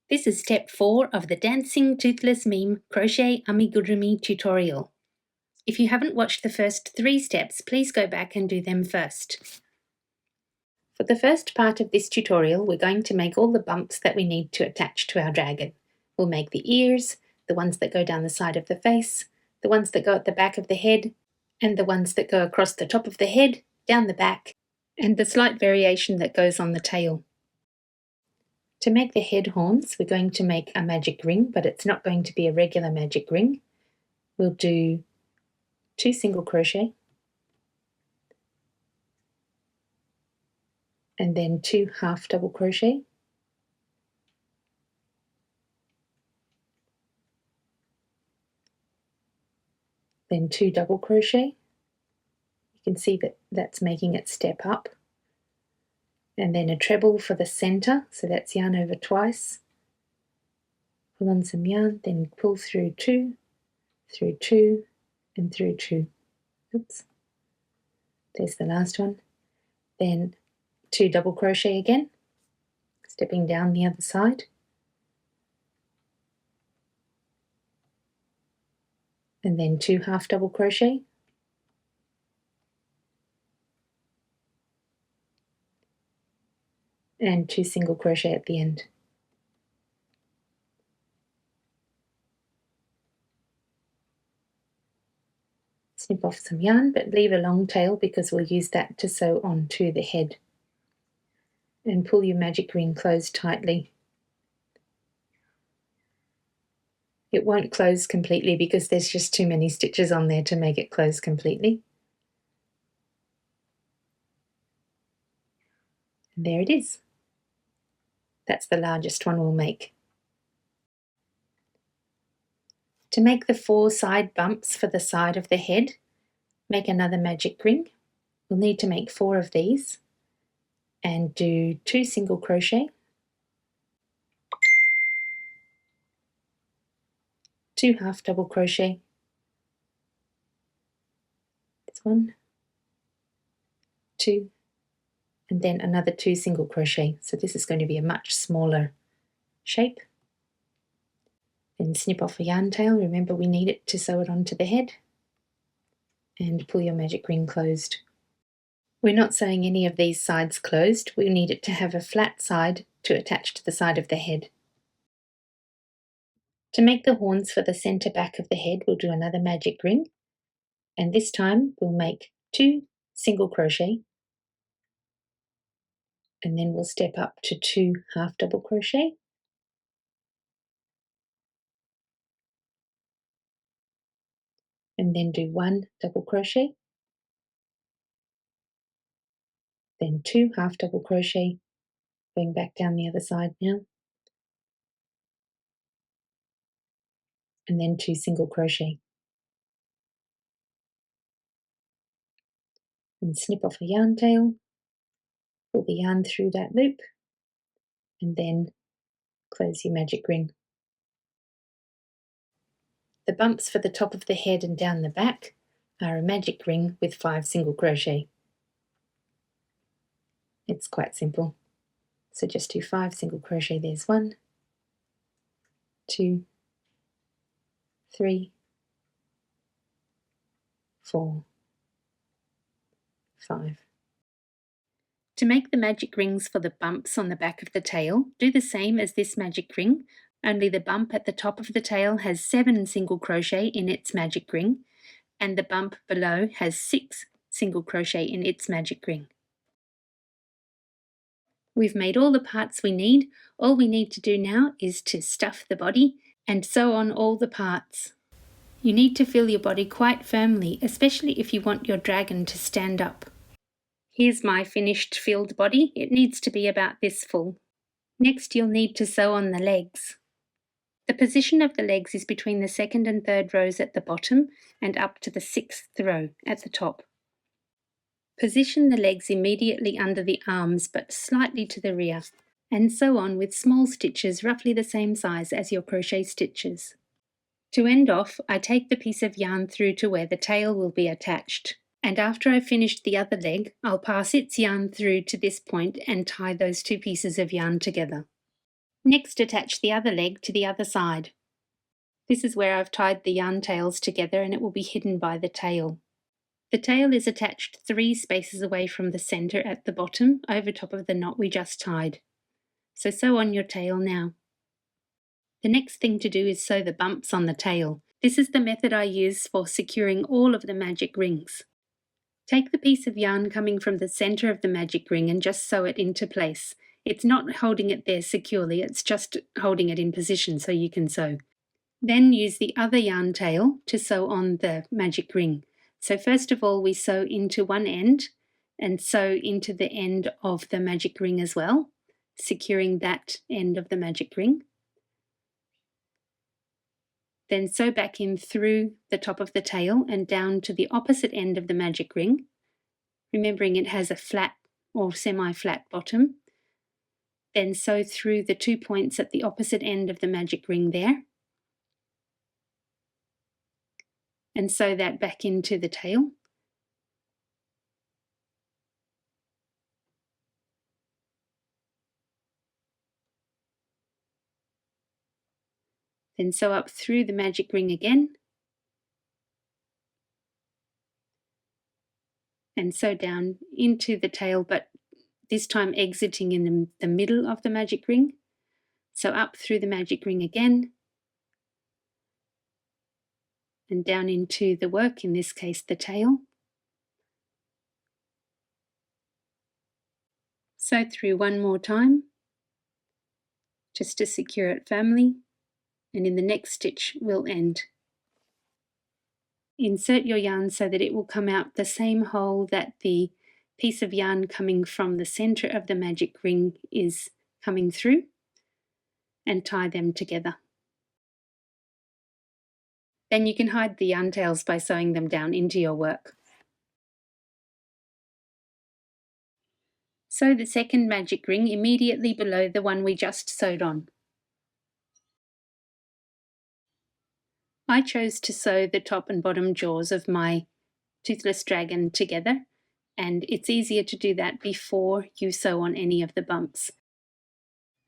This is step 4 of the Dancing Toothless Meme Crochet Amigurumi tutorial. If you haven't watched the first 3 steps, please go back and do them first. For the first part of this tutorial, we're going to make all the bumps that we need to attach to our dragon. We'll make the ears, the ones that go down the side of the face, the ones that go at the back of the head, and the ones that go across the top of the head, down the back, and the slight variation that goes on the tail. To make the head horns, we're going to make a magic ring, but it's not going to be a regular magic ring. We'll do 2 single crochet and then 2 half double crochet, then 2 double crochet. You can see that that's making it step up, and then a treble for the center, so that's yarn over twice, pull on some yarn, then pull through 2, and through 2. Oops, there's the last one. Then 2 double crochet again, stepping down the other side, and then 2 half double crochet, and 2 single crochet at the end. Snip off some yarn, but leave a long tail because we'll use that to sew onto the head. And pull your magic ring closed tightly. It won't close completely because there's just too many stitches on there to make it close completely. And there it is. That's the largest one we'll make. To make the 4 side bumps for the side of the head, make another magic ring. We'll need to make 4 of these and do 2 single crochet, 2 half double crochet. That's 1, 2, and then another 2 single crochet. So this is going to be a much smaller shape. Then snip off a yarn tail. Remember, we need it to sew it onto the head. And pull your magic ring closed. We're not sewing any of these sides closed. We need it to have a flat side to attach to the side of the head. To make the horns for the center back of the head, we'll do another magic ring. And this time we'll make 2 single crochet. And then we'll step up to 2 half double crochet. And then do 1 double crochet, then 2 half double crochet, going back down the other side now, and then 2 single crochet. And snip off a yarn tail, pull the yarn through that loop, and then close your magic ring. The bumps for the top of the head and down the back are a magic ring with 5 single crochet. It's quite simple. So just do 5 single crochet. There's 1, 2, 3, 4, 5. To make the magic rings for the bumps on the back of the tail, do the same as this magic ring, only the bump at the top of the tail has 7 single crochet in its magic ring, and the bump below has 6 single crochet in its magic ring. We've made all the parts we need. All we need to do now is to stuff the body and sew on all the parts. You need to fill your body quite firmly, especially if you want your dragon to stand up. Here's my finished filled body. It needs to be about this full. Next, you'll need to sew on the legs. The position of the legs is between the 2nd and 3rd rows at the bottom and up to the 6th row at the top. Position the legs immediately under the arms but slightly to the rear, and sew on with small stitches roughly the same size as your crochet stitches. To end off, I take the piece of yarn through to where the tail will be attached, and after I've finished the other leg, I'll pass its yarn through to this point and tie those 2 pieces of yarn together. Next, attach the other leg to the other side. This is where I've tied the yarn tails together and it will be hidden by the tail. The tail is attached 3 spaces away from the center at the bottom, over top of the knot we just tied. So sew on your tail now. The next thing to do is sew the bumps on the tail. This is the method I use for securing all of the magic rings. Take the piece of yarn coming from the center of the magic ring and just sew it into place. It's not holding it there securely, it's just holding it in position so you can sew. Then use the other yarn tail to sew on the magic ring. So first of all we sew into one end and sew into the end of the magic ring as well, securing that end of the magic ring. Then sew back in through the top of the tail and down to the opposite end of the magic ring, remembering it has a flat or semi-flat bottom. Then sew through the 2 points at the opposite end of the magic ring there, and sew that back into the tail. Then sew up through the magic ring again, and sew down into the tail, but this time exiting in the middle of the magic ring. So up through the magic ring again, and down into the work, in this case the tail. Sew through one more time, just to secure it firmly, and in the next stitch we'll end. Insert your yarn so that it will come out the same hole that the piece of yarn coming from the center of the magic ring is coming through, and tie them together. Then you can hide the yarn tails by sewing them down into your work. Sew the second magic ring immediately below the one we just sewed on. I chose to sew the top and bottom jaws of my toothless dragon together, and it's easier to do that before you sew on any of the bumps.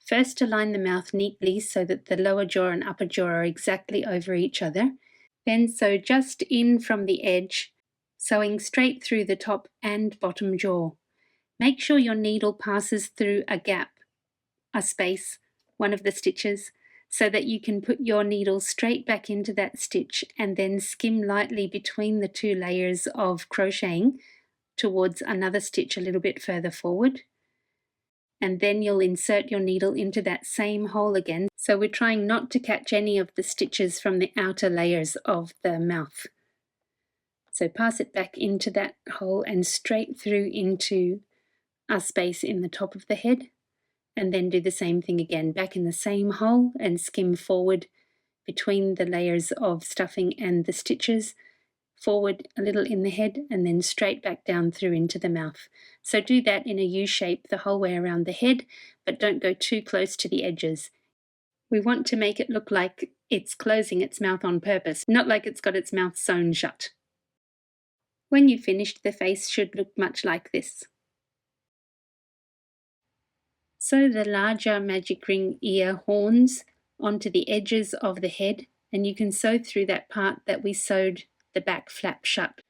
First, align the mouth neatly so that the lower jaw and upper jaw are exactly over each other. Then sew just in from the edge, sewing straight through the top and bottom jaw. Make sure your needle passes through a gap, a space, one of the stitches, so that you can put your needle straight back into that stitch and then skim lightly between the 2 layers of crocheting towards another stitch a little bit further forward. And then you'll insert your needle into that same hole again. So we're trying not to catch any of the stitches from the outer layers of the mouth. So pass it back into that hole and straight through into a space in the top of the head. And then do the same thing again, back in the same hole and skim forward between the layers of stuffing and the stitches, forward a little in the head, and then straight back down through into the mouth. So do that in a U shape the whole way around the head, but don't go too close to the edges. We want to make it look like it's closing its mouth on purpose, not like it's got its mouth sewn shut. When you've finished, the face should look much like this. Sew the larger magic ring ear horns onto the edges of the head, and you can sew through that part that we sewed the back flap shut.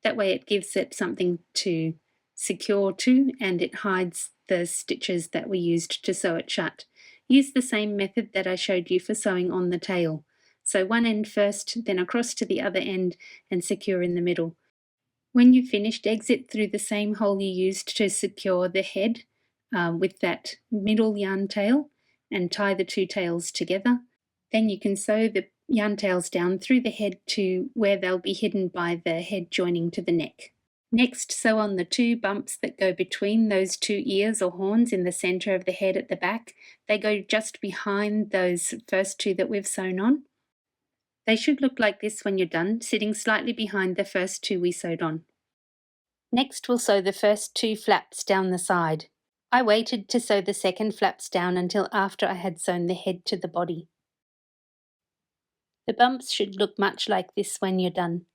That way it gives it something to secure to, and it hides the stitches that we used to sew it shut. Use the same method that I showed you for sewing on the tail. Sew one end first, then across to the other end and secure in the middle. When you've finished, exit through the same hole you used to secure the head with that middle yarn tail, and tie the 2 tails together. Then you can sew the yarn tails down through the head to where they'll be hidden by the head joining to the neck. Next, sew on the 2 bumps that go between those 2 ears or horns in the center of the head at the back. They go just behind those first 2 that we've sewn on. They should look like this when you're done, sitting slightly behind the first 2 we sewed on. Next, we'll sew the first 2 flaps down the side. I waited to sew the second flaps down until after I had sewn the head to the body. The bumps should look much like this when you're done.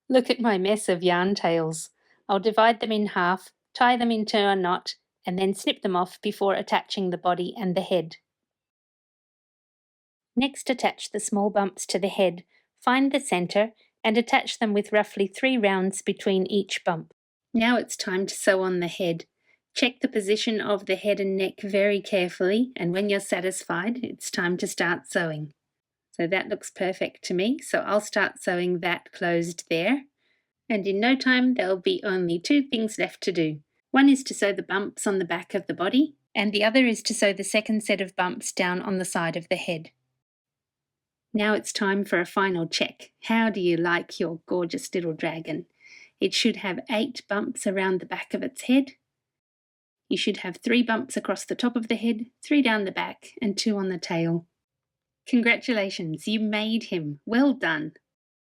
Look at my mess of yarn tails. I'll divide them in half, tie them into a knot, and then snip them off before attaching the body and the head. Next, attach the small bumps to the head, find the centre, and attach them with roughly 3 rounds between each bump. Now it's time to sew on the head. Check the position of the head and neck very carefully, and when you're satisfied, it's time to start sewing. So that looks perfect to me, so I'll start sewing that closed there. And in no time, there'll be only 2 things left to do. One is to sew the bumps on the back of the body, and the other is to sew the second set of bumps down on the side of the head. Now it's time for a final check. How do you like your gorgeous little dragon? It should have 8 bumps around the back of its head. You should have 3 bumps across the top of the head, 3 down the back, and 2 on the tail. Congratulations, you made him. Well done.